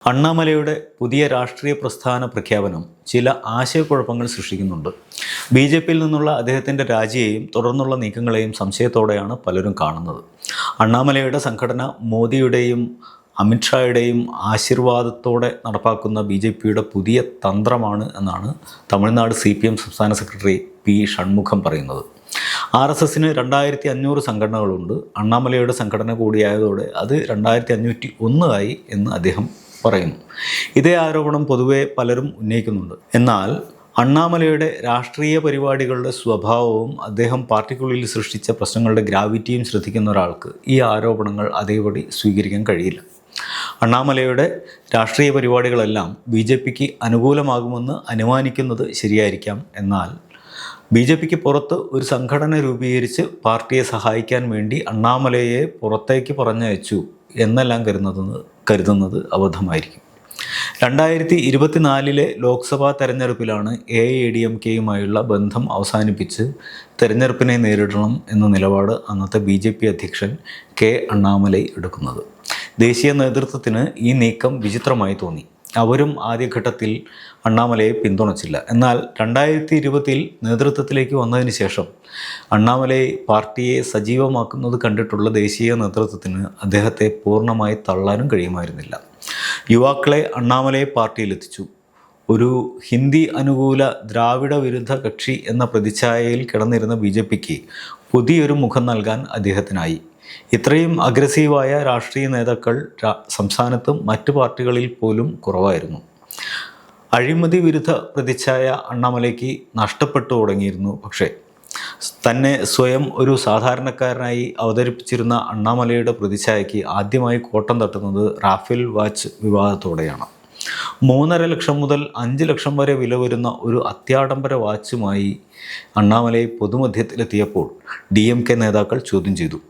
അണ്ണാമലയുടെ പുതിയ രാഷ്ട്രീയ പ്രസ്ഥാന പ്രഖ്യാപനം ചില ആശയക്കുഴപ്പങ്ങൾ സൃഷ്ടിക്കുന്നുണ്ട്. ബി.ജെ.പിയിൽ നിന്നുള്ള അദ്ദേഹത്തിൻ്റെ രാജിയെയും തുടർന്നുള്ള നീക്കങ്ങളെയും സംശയത്തോടെയാണ് പലരും കാണുന്നത്. അണ്ണാമലയുടെ സംഘടന മോദിയുടെയും അമിത്ഷായുടെയും ആശീർവാദത്തോടെ നടപ്പാക്കുന്ന ബി.ജെ.പിയുടെ പുതിയ തന്ത്രമാണ് എന്നാണ് തമിഴ്നാട് CPM സംസ്ഥാന സെക്രട്ടറി പി. ഷൺമുഖം പറയുന്നത്. RSSന് 2500 സംഘടനകളുണ്ട്. അണ്ണാമലയുടെ സംഘടന കൂടിയായതോടെ അത് 2501 ആയി എന്ന് അദ്ദേഹം പറയുന്നു. ഇതേ ആരോപണം പൊതുവെ പലരും ഉന്നയിക്കുന്നുണ്ട്. എന്നാൽ അണ്ണാമലയുടെ രാഷ്ട്രീയ പരിപാടികളുടെ സ്വഭാവവും അദ്ദേഹം പാർട്ടിക്കുള്ളിൽ സൃഷ്ടിച്ച പ്രശ്നങ്ങളുടെ ഗ്രാവിറ്റിയും ശ്രദ്ധിക്കുന്ന ഒരാൾക്ക് ഈ ആരോപണങ്ങൾ അതേപടി സ്വീകരിക്കാൻ കഴിയില്ല. അണ്ണാമലയുടെ രാഷ്ട്രീയ പരിപാടികളെല്ലാം BJPക്ക് അനുകൂലമാകുമെന്ന് അനുമാനിക്കുന്നത് ശരിയായിരിക്കാം. എന്നാൽ BJPക്ക് പുറത്ത് ഒരു സംഘടന രൂപീകരിച്ച് പാർട്ടിയെ സഹായിക്കാൻ വേണ്ടി അണ്ണാമലയെ പുറത്തേക്ക് പറഞ്ഞയച്ചു എന്നെല്ലാം കരുതുന്നത് അബദ്ധമായിരിക്കും. 2024 ലോക്സഭാ തെരഞ്ഞെടുപ്പിലാണ് AIADMKയുമായുള്ള ബന്ധം അവസാനിപ്പിച്ച് തെരഞ്ഞെടുപ്പിനെ നേരിടണം എന്ന നിലപാട് അന്നത്തെ BJP അധ്യക്ഷൻ K. അണ്ണാമലൈ എടുക്കുന്നത്. ദേശീയ നേതൃത്വത്തിന് ഈ നീക്കം വിചിത്രമായി തോന്നി. അവരും ആദ്യഘട്ടത്തിൽ അണ്ണാമലയെ പിന്തുണച്ചില്ല. എന്നാൽ 2020 നേതൃത്വത്തിലേക്ക് വന്നതിന് ശേഷം അണ്ണാമലൈ പാർട്ടിയെ സജീവമാക്കുന്നത് കണ്ടിട്ടുള്ള ദേശീയ നേതൃത്വത്തിന് അദ്ദേഹത്തെ പൂർണ്ണമായി തള്ളാനും കഴിയുമായിരുന്നില്ല. യുവാക്കളെ അണ്ണാമലൈ പാർട്ടിയിലെത്തിച്ചു. ഒരു ഹിന്ദി അനുകൂല ദ്രാവിഡ വിരുദ്ധ കക്ഷി എന്ന പ്രതിച്ഛായയിൽ കിടന്നിരുന്ന BJPക്ക് പുതിയൊരു മുഖം നൽകാൻ അദ്ദേഹത്തിനായി. ഇത്രയും അഗ്രസീവായ രാഷ്ട്രീയ നേതാക്കൾ സംസ്ഥാനത്തും മറ്റു പാർട്ടികളിൽ പോലും കുറവായിരുന്നു. അഴിമതി വിരുദ്ധ പ്രതിച്ഛായ അണ്ണാമലയ്ക്ക് നഷ്ടപ്പെട്ടു തുടങ്ങിയിരുന്നു. പക്ഷേ തന്നെ സ്വയം ഒരു സാധാരണക്കാരനായി അവതരിപ്പിച്ചിരുന്ന അണ്ണാമലയുടെ പ്രതിച്ഛായയ്ക്ക് ആദ്യമായി കോട്ടം തട്ടുന്നത് റാഫേൽ വാച്ച് വിവാദത്തോടെയാണ്. 3.5 ലക്ഷം മുതൽ 5 ലക്ഷം വരെ വില വരുന്ന ഒരു അത്യാഡംബര വാച്ചുമായി അണ്ണാമലൈ പൊതുമധ്യത്തിലെത്തിയപ്പോൾ DMK നേതാക്കൾ ചോദ്യം ചെയ്തു.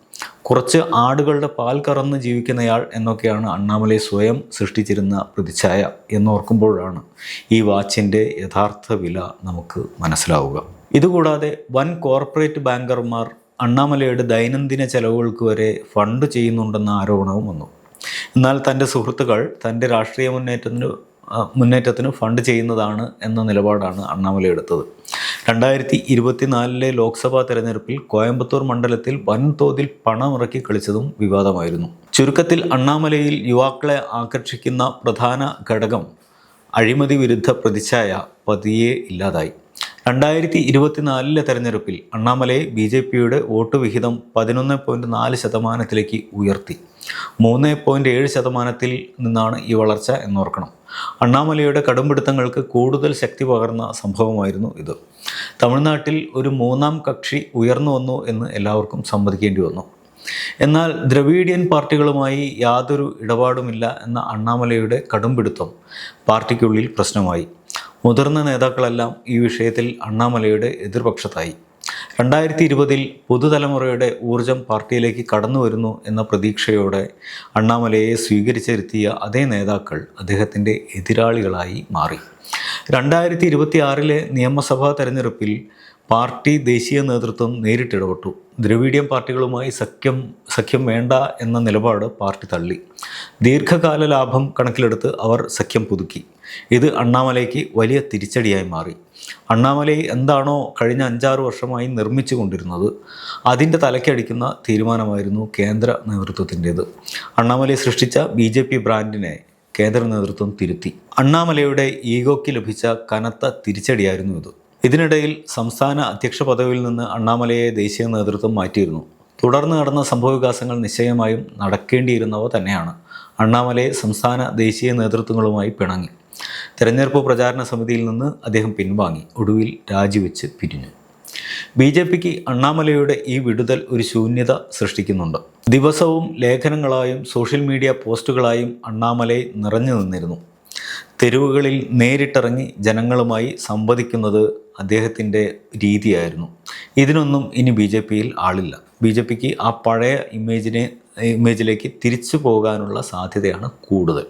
കുറച്ച് ആടുകളുടെ പാൽ കറന്ന് ജീവിക്കുന്നയാൾ എന്നൊക്കെയാണ് അണ്ണാമലൈ സ്വയം സൃഷ്ടിച്ചിരുന്ന പ്രതിച്ഛായ എന്നോർക്കുമ്പോഴാണ് ഈ വാച്ചിൻ്റെ യഥാർത്ഥ വില നമുക്ക് മനസ്സിലാവുക. ഇതുകൂടാതെ വൻ കോർപ്പറേറ്റ് ബാങ്കർമാർ അണ്ണാമലയുടെ ദൈനംദിന ചെലവുകൾക്ക് വരെ ഫണ്ട് ചെയ്യുന്നുണ്ടെന്ന ആരോപണവും വന്നു. എന്നാൽ തൻ്റെ സുഹൃത്തുക്കൾ തൻ്റെ രാഷ്ട്രീയ മുന്നേറ്റത്തിന് ഫണ്ട് ചെയ്യുന്നതാണ് എന്ന നിലപാടാണ് അണ്ണാമലൈ എടുത്തത്. 2024 ലോക്സഭാ തെരഞ്ഞെടുപ്പിൽ കോയമ്പത്തൂർ മണ്ഡലത്തിൽ വൻതോതിൽ പണമിറക്കി കളിച്ചതും വിവാദമായിരുന്നു. ചുരുക്കത്തിൽ അണ്ണാമലയിൽ യുവാക്കളെ ആകർഷിക്കുന്ന പ്രധാന ഘടകം അഴിമതി വിരുദ്ധ പ്രതിച്ഛായ പതിയെ ഇല്ലാതായി. 2024 തെരഞ്ഞെടുപ്പിൽ അണ്ണാമലൈ BJPയുടെ വോട്ട് വിഹിതം 11.4% ഉയർത്തി. 3.7% നിന്നാണ് ഈ വളർച്ച എന്നോർക്കണം. അണ്ണാമലയുടെ കടുംപിടുത്തങ്ങൾക്ക് കൂടുതൽ ശക്തി പകർന്ന സംഭവമായിരുന്നു ഇത്. തമിഴ്നാട്ടിൽ ഒരു മൂന്നാം കക്ഷി ഉയർന്നു വന്നു എന്ന് എല്ലാവർക്കും സമ്മതിക്കേണ്ടി വന്നു. എന്നാൽ ദ്രവീഡിയൻ പാർട്ടികളുമായി യാതൊരു ഇടപാടുമില്ല എന്ന അണ്ണാമലയുടെ കടുംപിടുത്തം പാർട്ടിക്കുള്ളിൽ പ്രശ്നമായി. മുതിർന്ന നേതാക്കളെല്ലാം ഈ വിഷയത്തിൽ അണ്ണാമലയുടെ എതിർപക്ഷത്തായി. 2020 പുതുതലമുറയുടെ ഊർജം പാർട്ടിയിലേക്ക് കടന്നു വരുന്നു എന്ന പ്രതീക്ഷയോടെ അണ്ണാമലയെ സ്വീകരിച്ചിരുത്തിയ അതേ നേതാക്കൾ അദ്ദേഹത്തിൻ്റെ എതിരാളികളായി മാറി. 2026 നിയമസഭാ തെരഞ്ഞെടുപ്പിൽ പാർട്ടി ദേശീയ നേതൃത്വം നേരിട്ടിടപെട്ടു. ദ്രവീഡിയൻ പാർട്ടികളുമായി സഖ്യം വേണ്ട എന്ന നിലപാട് പാർട്ടി തള്ളി. ദീർഘകാല ലാഭം കണക്കിലെടുത്ത് അവർ സഖ്യം പുതുക്കി. ഇത് അണ്ണാമലയ്ക്ക് വലിയ തിരിച്ചടിയായി മാറി. അണ്ണാമലൈ എന്താണോ കഴിഞ്ഞ 5-6 വർഷമായി നിർമ്മിച്ചു കൊണ്ടിരുന്നത് അതിൻ്റെ തലയ്ക്കടിക്കുന്ന തീരുമാനമായിരുന്നു കേന്ദ്ര നേതൃത്വത്തിൻ്റേത്. അണ്ണാമലൈ സൃഷ്ടിച്ച BJP ബ്രാൻഡിനെ കേന്ദ്ര നേതൃത്വം തിരുത്തി. അണ്ണാമലയുടെ ഈഗോയ്ക്ക് ലഭിച്ച കനത്ത തിരിച്ചടിയായിരുന്നു ഇത്. ഇതിനിടയിൽ സംസ്ഥാന അധ്യക്ഷ പദവിയിൽ നിന്ന് അണ്ണാമലയെ ദേശീയ നേതൃത്വം മാറ്റിയിരുന്നു. തുടർന്ന് നടന്ന സംഭവവികാസങ്ങൾ നിശ്ചയമായും നടക്കേണ്ടിയിരുന്നവ തന്നെയാണ്. അണ്ണാമലയെ സംസ്ഥാന ദേശീയ നേതൃത്വങ്ങളുമായി പിണങ്ങി. തെരഞ്ഞെടുപ്പ് പ്രചാരണ സമിതിയിൽ നിന്ന് അദ്ദേഹം പിൻവാങ്ങി. ഒടുവിൽ രാജിവെച്ച് പിരിഞ്ഞു. BJPക്ക് അണ്ണാമലയുടെ ഈ വിടുതൽ ഒരു ശൂന്യത സൃഷ്ടിക്കുന്നുണ്ട്. ദിവസവും ലേഖനങ്ങളായും സോഷ്യൽ മീഡിയ പോസ്റ്റുകളായും അണ്ണാമലൈ നിറഞ്ഞു നിന്നിരുന്നു. തെരുവുകളിൽ നേരിട്ടിറങ്ങി ജനങ്ങളുമായി സംവദിക്കുന്നത് അദ്ദേഹത്തിൻ്റെ രീതിയായിരുന്നു. ഇതിനൊന്നും ഇനി BJPയിൽ ആളില്ല. BJPക്ക് ആ പഴയ ഇമേജിലേക്ക് തിരിച്ചു പോകാനുള്ള സാധ്യതയാണ് കൂടുതൽ.